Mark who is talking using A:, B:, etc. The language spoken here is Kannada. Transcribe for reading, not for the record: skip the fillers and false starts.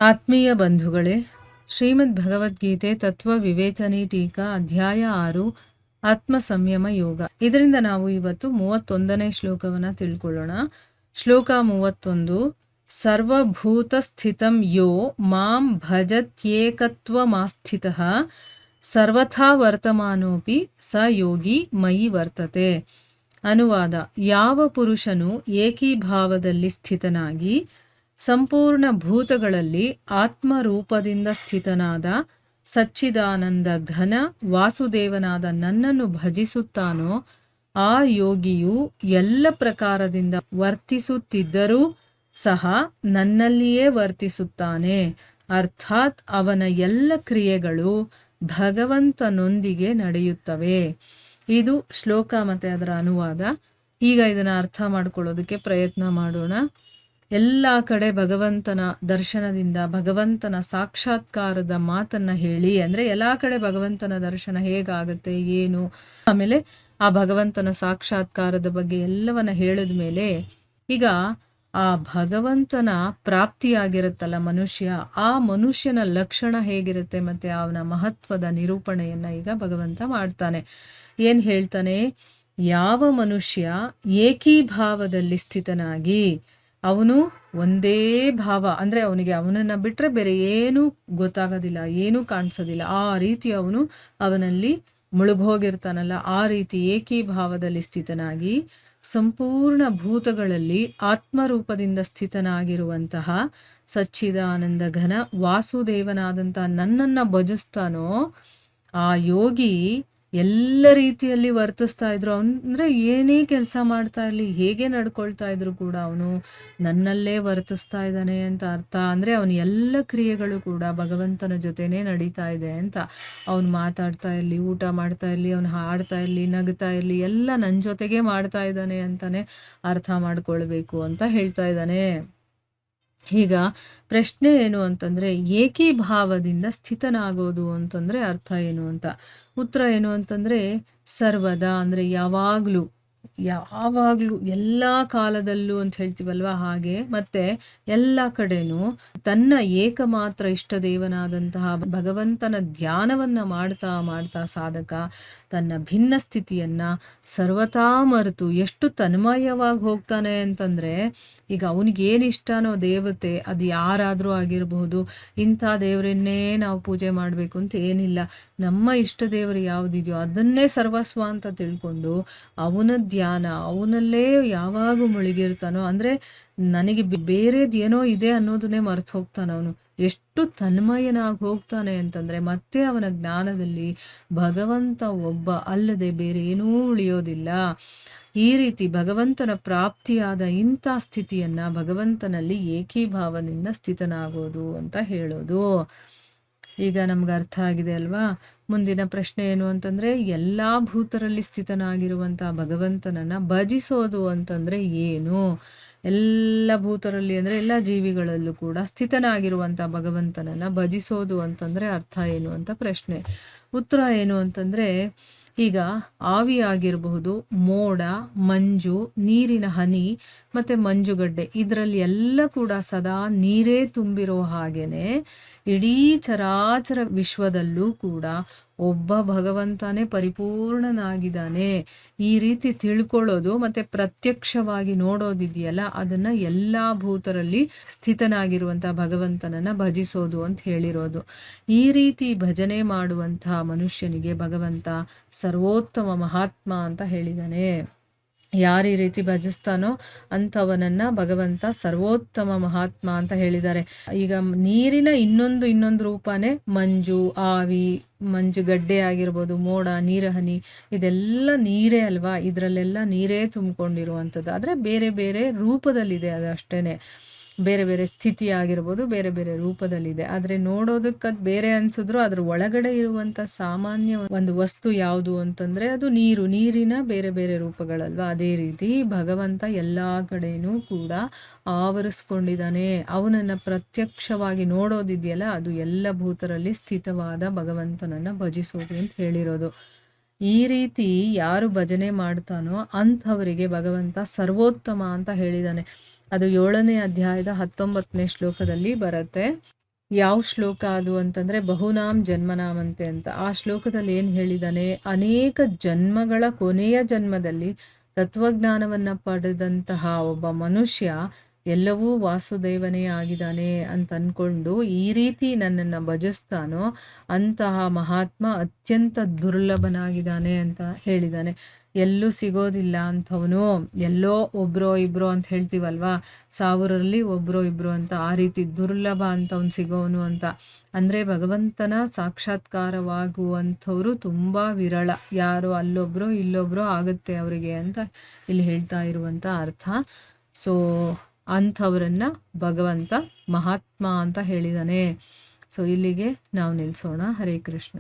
A: ಆತ್ಮೀಯ ಬಂಧುಗಳೇ, ಶ್ರೀಮದ್ ಭಗವದ್ಗೀತೆ ತತ್ವ ವಿವೇಚನೆ ಟೀಕಾ ಅಧ್ಯಾಯ 6 ಆತ್ಮ ಸಂಯಮ ಯೋಗ. ಇದರಿಂದ ನಾವು ಇವತ್ತು 31ನೇ ಶ್ಲೋಕವನ್ನು ತಿಳ್ಕೊಳ್ಳೋಣ. ಶ್ಲೋಕ 31. ಸರ್ವಭೂತ ಸ್ಥಿತಂ ಯೋ ಮಾಂ ಭಜತ್ಯೇಕತ್ವಮಾಸ್ಥಿತಃ ಸರ್ವಥಾ ವರ್ತಮಾನೋಪಿ ಸ ಯೋಗಿ ಮಯಿ ವರ್ತತೆ. ಅನುವಾದ: ಯಾವ ಪುರುಷನು ಏಕೀಭಾವದಲ್ಲಿ ಸ್ಥಿತನಾಗಿ ಸಂಪೂರ್ಣ ಭೂತಗಳಲ್ಲಿ ಆತ್ಮರೂಪದಿಂದ ಸ್ಥಿತನಾದ ಸಚ್ಚಿದಾನಂದ ಘನ ವಾಸುದೇವನಾದ ನನ್ನನ್ನು ಭಜಿಸುತ್ತಾನೋ ಆ ಯೋಗಿಯು ಎಲ್ಲ ಪ್ರಕಾರದಿಂದ ವರ್ತಿಸುತ್ತಿದ್ದರೂ ಸಹ ನನ್ನಲ್ಲಿಯೇ ವರ್ತಿಸುತ್ತಾನೆ. ಅರ್ಥಾತ್ ಅವನ ಎಲ್ಲ ಕ್ರಿಯೆಗಳು ಭಗವಂತನೊಂದಿಗೆ ನಡೆಯುತ್ತವೆ. ಇದು ಶ್ಲೋಕ ಮತ್ತು ಅದರ ಅನುವಾದ. ಈಗ ಇದನ್ನು ಅರ್ಥ ಮಾಡ್ಕೊಳ್ಳೋದಕ್ಕೆ ಪ್ರಯತ್ನ ಮಾಡೋಣ. ಎಲ್ಲ ಕಡೆ ಭಗವಂತನ ದರ್ಶನದಿಂದ ಭಗವಂತನ ಸಾಕ್ಷಾತ್ಕಾರದ ಮಾತನ್ನ ಹೇಳಿ, ಅಂದರೆ ಎಲ್ಲ ಕಡೆ ಭಗವಂತನ ದರ್ಶನ ಹೇಗಾಗುತ್ತೆ ಏನು, ಆಮೇಲೆ ಆ ಭಗವಂತನ ಸಾಕ್ಷಾತ್ಕಾರದ ಬಗ್ಗೆ ಎಲ್ಲವನ್ನ ಹೇಳಿದ ಮೇಲೆ ಈಗ ಆ ಭಗವಂತನ ಪ್ರಾಪ್ತಿಯಾಗಿರುತ್ತಲ್ಲ ಮನುಷ್ಯ, ಆ ಮನುಷ್ಯನ ಲಕ್ಷಣ ಹೇಗಿರುತ್ತೆ ಮತ್ತೆ ಅವನ ಮಹತ್ವದ ನಿರೂಪಣೆಯನ್ನ ಈಗ ಭಗವಂತ ಮಾಡ್ತಾನೆ. ಏನ್ ಹೇಳ್ತಾನೆ? ಯಾವ ಮನುಷ್ಯ ಏಕೀಭಾವದಲ್ಲಿ ಸ್ಥಿತನಾಗಿ, ಅವನು ಒಂದೇ ಭಾವ, ಅಂದರೆ ಅವನಿಗೆ ಅವನನ್ನು ಬಿಟ್ಟರೆ ಬೇರೆ ಏನೂ ಗೊತ್ತಾಗೋದಿಲ್ಲ, ಏನೂ ಕಾಣಿಸೋದಿಲ್ಲ, ಆ ರೀತಿ ಅವನಲ್ಲಿ ಮುಳುಗೋಗಿರ್ತಾನಲ್ಲ, ಆ ರೀತಿ ಏಕೀಭಾವದಲ್ಲಿ ಸ್ಥಿತನಾಗಿ ಸಂಪೂರ್ಣ ಭೂತಗಳಲ್ಲಿ ಆತ್ಮರೂಪದಿಂದ ಸ್ಥಿತನಾಗಿರುವಂತಹ ಸಚ್ಚಿದಾನಂದ ಘನ ವಾಸುದೇವನಾದಂತಹ ನನ್ನನ್ನು ಭಜಿಸ್ತಾನೋ ಆ ಯೋಗಿ ಎಲ್ಲ ರೀತಿಯಲ್ಲಿ ವರ್ತಿಸ್ತಾ ಇದ್ರು. ಅಂದರೆ ಏನೇ ಕೆಲಸ ಮಾಡ್ತಾ ಇರಲಿ, ಹೇಗೆ ನಡ್ಕೊಳ್ತಾ ಇದ್ರು ಕೂಡ ಅವನು ನನ್ನಲ್ಲೇ ವರ್ತಿಸ್ತಾ ಇದ್ದಾನೆ ಅಂತ ಅರ್ಥ. ಅಂದರೆ ಅವನ ಎಲ್ಲ ಕ್ರಿಯೆಗಳು ಕೂಡ ಭಗವಂತನ ಜೊತೆನೇ ನಡೀತಾ ಇದೆ ಅಂತ. ಅವನು ಮಾತಾಡ್ತಾ ಇರಲಿ, ಊಟ ಮಾಡ್ತಾ ಇರಲಿ, ಅವನು ಹಾಡ್ತಾ ಇರಲಿ, ನಗ್ತಾ ಇರಲಿ, ಎಲ್ಲ ನನ್ನ ಜೊತೆಗೆ ಮಾಡ್ತಾ ಇದ್ದಾನೆ ಅಂತಾನೆ ಅರ್ಥ ಮಾಡ್ಕೊಳ್ಬೇಕು ಅಂತ ಹೇಳ್ತಾ ಇದ್ದಾನೆ. ಈಗ ಪ್ರಶ್ನೆ ಏನು ಅಂತಂದರೆ, ಏಕೀಭಾವದಿಂದ ಸ್ಥಿತನಾಗೋದು ಅಂತಂದರೆ ಅರ್ಥ ಏನು ಅಂತ. ಉತ್ತರ ಏನು ಅಂತಂದರೆ, ಸರ್ವದಾ ಅಂದರೆ ಯಾವಾಗಲೂ ಎಲ್ಲ ಕಾಲದಲ್ಲೂ ಅಂತ ಹೇಳ್ತೀವಲ್ವ ಹಾಗೆ, ಮತ್ತೆ ಎಲ್ಲ ಕಡೆನೂ ತನ್ನ ಏಕಮಾತ್ರ ಇಷ್ಟ ದೇವನಾದಂತಹ ಭಗವಂತನ ಧ್ಯಾನವನ್ನ ಮಾಡ್ತಾ ಮಾಡ್ತಾ ಸಾಧಕ ತನ್ನ ಭಿನ್ನ ಸ್ಥಿತಿಯನ್ನ ಸರ್ವತಾ ಮರೆತು ಎಷ್ಟು ತನ್ಮಯವಾಗಿ ಹೋಗ್ತಾನೆ ಅಂತಂದ್ರೆ, ಈಗ ಅವನಿಗೇನು ಇಷ್ಟನೋ ದೇವತೆ, ಅದು ಯಾರಾದರೂ ಆಗಿರಬಹುದು, ಇಂಥ ದೇವರನ್ನೇ ನಾವು ಪೂಜೆ ಮಾಡಬೇಕು ಅಂತ ಏನಿಲ್ಲ. ನಮ್ಮ ಇಷ್ಟ ದೇವರು ಯಾವುದಿದೆಯೋ ಅದನ್ನೇ ಸರ್ವಸ್ವ ಅಂತ ತಿಳ್ಕೊಂಡು ಅವನ ಧ್ಯಾನ, ಅವನಲ್ಲೇ ಯಾವಾಗ ಮುಳುಗಿರ್ತಾನೋ, ಅಂದರೆ ನನಗೆ ಬೇರೆದೇನೋ ಇದೆ ಅನ್ನೋದನ್ನೇ ಮರೆತು ಹೋಗ್ತಾನೆ ಅವನು. ಎಷ್ಟು ತನ್ಮಯನಾಗಿ ಹೋಗ್ತಾನೆ ಅಂತಂದರೆ ಮತ್ತೆ ಅವನ ಜ್ಞಾನದಲ್ಲಿ ಭಗವಂತ ಒಬ್ಬ ಅಲ್ಲದೆ ಬೇರೆ ಏನೂ ಉಳಿಯೋದಿಲ್ಲ. ಈ ರೀತಿ ಭಗವಂತನ ಪ್ರಾಪ್ತಿಯಾದ ಇಂಥ ಸ್ಥಿತಿಯನ್ನು ಭಗವಂತನಲ್ಲಿ ಏಕೀಭಾವದಿಂದ ಸ್ಥಿತನಾಗೋದು ಅಂತ ಹೇಳೋದು. ಈಗ ನಮ್ಗೆ ಅರ್ಥ ಆಗಿದೆ ಅಲ್ವಾ? ಮುಂದಿನ ಪ್ರಶ್ನೆ ಏನು ಅಂತಂದರೆ, ಎಲ್ಲ ಭೂತರಲ್ಲಿ ಸ್ಥಿತನಾಗಿರುವಂಥ ಭಗವಂತನನ್ನು ಭಜಿಸೋದು ಅಂತಂದರೆ ಏನು? ಎಲ್ಲ ಭೂತರಲ್ಲಿ ಅಂದರೆ ಎಲ್ಲ ಜೀವಿಗಳಲ್ಲೂ ಕೂಡ ಸ್ಥಿತನಾಗಿರುವಂಥ ಭಗವಂತನನ್ನು ಭಜಿಸೋದು ಅಂತಂದರೆ ಅರ್ಥ ಏನು ಅಂತ ಪ್ರಶ್ನೆ. ಉತ್ತರ ಏನು ಅಂತಂದರೆ, ಈಗ ಆವಿಯಾಗಿರಬಹುದು, ಮೋಡ, ಮಂಜು, ನೀರಿನ ಹನಿ ಮತ್ತು ಮಂಜುಗಡ್ಡೆ, ಇದರಲ್ಲಿ ಎಲ್ಲ ಕೂಡ ಸದಾ ನೀರೇ ತುಂಬಿರೋ ಹಾಗೇನೆ ಇಡೀ ಚರಾಚರ ವಿಶ್ವದಲ್ಲೂ ಕೂಡ ಒಬ್ಬ ಭಗವಂತನೇ ಪರಿಪೂರ್ಣನಾಗಿದ್ದಾನೆ. ಈ ರೀತಿ ತಿಳ್ಕೊಳ್ಳೋದು ಮತ್ತು ಪ್ರತ್ಯಕ್ಷವಾಗಿ ನೋಡೋದಿದೆಯಲ್ಲ, ಅದನ್ನು ಎಲ್ಲ ಭೂತರಲ್ಲಿ ಸ್ಥಿತನಾಗಿರುವಂಥ ಭಗವಂತನನ್ನು ಭಜಿಸೋದು ಅಂತ ಹೇಳಿರೋದು. ಈ ರೀತಿ ಭಜನೆ ಮಾಡುವಂತಹ ಮನುಷ್ಯನಿಗೆ ಭಗವಂತ ಸರ್ವೋತ್ತಮ ಮಹಾತ್ಮ ಅಂತ ಹೇಳಿದ್ದಾನೆ. ಯಾರು ಈ ರೀತಿ ಭಜಿಸ್ತಾನೋ ಅಂಥವನನ್ನು ಭಗವಂತ ಸರ್ವೋತ್ತಮ ಮಹಾತ್ಮ ಅಂತ ಹೇಳಿದ್ದಾರೆ. ಈಗ ನೀರಿನ ಇನ್ನೊಂದು ರೂಪನೇ ಮಂಜು, ಆವಿ, ಮಂಜುಗಡ್ಡೆ ಆಗಿರ್ಬೋದು, ಮೋಡ, ನೀರಹನಿ, ಇದೆಲ್ಲ ನೀರೇ ಅಲ್ವಾ? ಇದರಲ್ಲೆಲ್ಲ ನೀರೇ ತುಂಬಿಕೊಂಡಿರುವಂಥದ್ದು. ಆದರೆ ಬೇರೆ ಬೇರೆ ರೂಪದಲ್ಲಿದೆ, ಅದು ಅಷ್ಟೇ. ಬೇರೆ ಬೇರೆ ಸ್ಥಿತಿ ಆಗಿರ್ಬೋದು, ಬೇರೆ ಬೇರೆ ರೂಪದಲ್ಲಿದೆ. ಆದರೆ ನೋಡೋದಕ್ಕೆ ಅದು ಬೇರೆ ಅನ್ಸಿದ್ರು ಅದ್ರ ಒಳಗಡೆ ಇರುವಂಥ ಸಾಮಾನ್ಯ ಒಂದು ವಸ್ತು ಯಾವುದು ಅಂತಂದರೆ ಅದು ನೀರು. ನೀರಿನ ಬೇರೆ ಬೇರೆ ರೂಪಗಳಲ್ವ? ಅದೇ ರೀತಿ ಭಗವಂತ ಎಲ್ಲ ಕಡೆಯೂ ಕೂಡ ಆವರಿಸ್ಕೊಂಡಿದ್ದಾನೆ. ಅವನನ್ನು ಪ್ರತ್ಯಕ್ಷವಾಗಿ ನೋಡೋದಿದೆಯಲ್ಲ, ಅದು ಎಲ್ಲ ಭೂತರಲ್ಲಿ ಸ್ಥಿತವಾದ ಭಗವಂತನನ್ನು ಭಜಿಸೋದು ಅಂತ ಹೇಳಿರೋದು. ಈ ರೀತಿ ಯಾರು ಭಜನೆ ಮಾಡ್ತಾನೋ ಅಂಥವರಿಗೆ ಭಗವಂತ ಸರ್ವೋತ್ತಮ ಅಂತ ಹೇಳಿದ್ದಾನೆ. ಅದು 7ನೇ ಅಧ್ಯಾಯದ 19ನೇ ಶ್ಲೋಕದಲ್ಲಿ ಬರುತ್ತೆ. ಯಾವ ಶ್ಲೋಕ ಅದು ಅಂತಂದರೆ ಬಹುನಾಮ್ ಜನ್ಮನಾಮಂತೆ ಅಂತ. ಆ ಶ್ಲೋಕದಲ್ಲಿ ಏನು ಹೇಳಿದ್ದಾನೆ, ಅನೇಕ ಜನ್ಮಗಳ ಕೊನೆಯ ಜನ್ಮದಲ್ಲಿ ತತ್ವಜ್ಞಾನವನ್ನು ಪಡೆದಂತಹ ಒಬ್ಬ ಮನುಷ್ಯ ಎಲ್ಲವೂ ವಾಸುದೇವನೇ ಆಗಿದ್ದಾನೆ ಅಂತ ಅಂದ್ಕೊಂಡು ಈ ರೀತಿ ನನ್ನನ್ನು ಭಜಿಸ್ತಾನೋ ಅಂತಹ ಮಹಾತ್ಮ ಅತ್ಯಂತ ದುರ್ಲಭನಾಗಿದ್ದಾನೆ ಅಂತ ಹೇಳಿದ್ದಾನೆ. ಎಲ್ಲೂ ಸಿಗೋದಿಲ್ಲ ಅಂಥವನು, ಎಲ್ಲೋ ಒಬ್ಬರೋ ಇಬ್ಬರೋ ಅಂತ ಹೇಳ್ತೀವಲ್ವಾ, 1000ರಲ್ಲಿ ಒಬ್ಬರೋ ಇಬ್ಬರೋ ಅಂತ, ಆ ರೀತಿ ದುರ್ಲಭ ಅಂಥವ್ನು ಸಿಗೋನು ಅಂತ. ಅಂದರೆ ಭಗವಂತನ ಸಾಕ್ಷಾತ್ಕಾರವಾಗುವಂಥವ್ರು ತುಂಬ ವಿರಳ, ಯಾರೋ ಅಲ್ಲೊಬ್ಬರೋ ಇಲ್ಲೊಬ್ಬರೋ ಆಗುತ್ತೆ ಅವರಿಗೆ ಅಂತ ಇಲ್ಲಿ ಹೇಳ್ತಾ ಇರುವಂಥ ಅರ್ಥ. ಸೊ ಅಂಥವರನ್ನು ಭಗವಂತ ಮಹಾತ್ಮ ಅಂತ ಹೇಳಿದ್ದಾನೆ. ಸೊ ಇಲ್ಲಿಗೆ ನಾವು ನಿಲ್ಲಿಸೋಣ. ಹರೇ ಕೃಷ್ಣ.